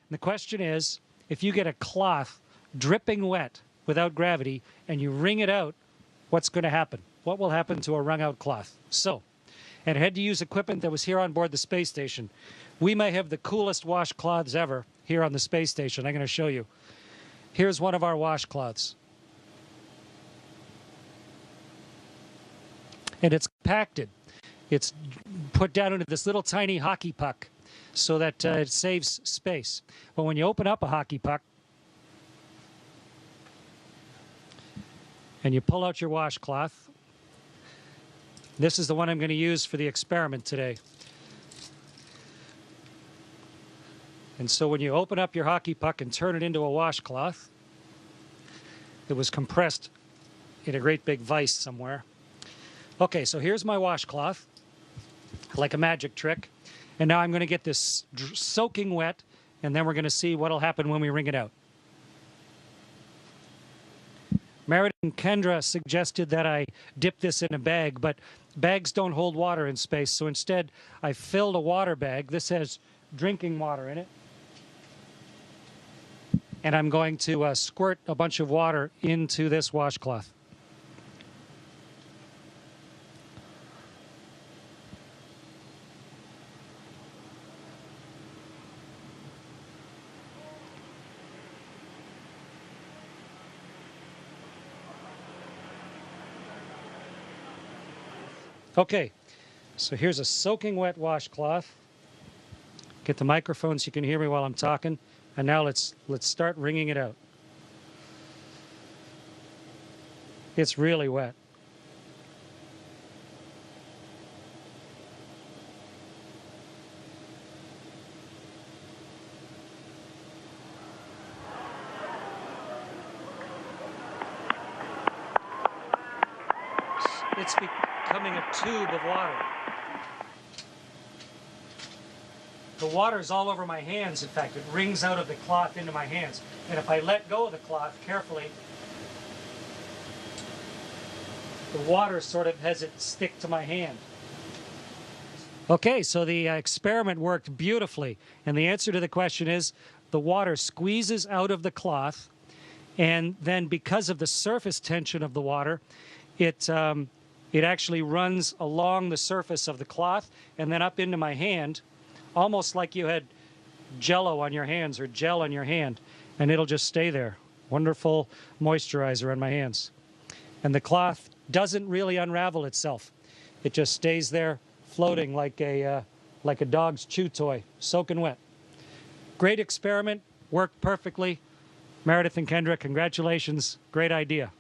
The question is, if you get a cloth dripping wet without gravity and you wring it out, what's going to happen? What will happen to a wrung out cloth? So, and I had to use equipment that was here on board the space station. We may have the coolest washcloths ever here on the space station. I'm going to show you. Here's one of our washcloths. And it's compacted. It's put down into this little tiny hockey puck so that it saves space. But when you open up a hockey puck and you pull out your washcloth, this is the one I'm going to use for the experiment today. And so when you open up your hockey puck and turn it into a washcloth, it was compressed in a great big vise somewhere. Okay, so here's my washcloth, like a magic trick. And now I'm going to get this soaking wet, and then we're going to see what will happen when we wring it out. Meredith and Kendra suggested that I dip this in a bag, but bags don't hold water in space, so instead I filled a water bag. This has drinking water in it. And I'm going to squirt a bunch of water into this washcloth. Okay, so here's a soaking wet washcloth. Get the microphone so you can hear me while I'm talking. And now let's start wringing it out. It's really wet. It's becoming a tube of water. The water's all over my hands, in fact. It wrings out of the cloth into my hands. And if I let go of the cloth carefully, the water sort of has it stick to my hand. Okay, so the experiment worked beautifully. And the answer to the question is, the water squeezes out of the cloth, and then because of the surface tension of the water, it actually runs along the surface of the cloth and then up into my hand, almost like you had Jell-O on your hands or gel on your hand, and it'll just stay there. Wonderful moisturizer on my hands. And the cloth doesn't really unravel itself. It just stays there floating like a dog's chew toy, soaking wet. Great experiment, worked perfectly. Meredith and Kendra, congratulations. Great idea.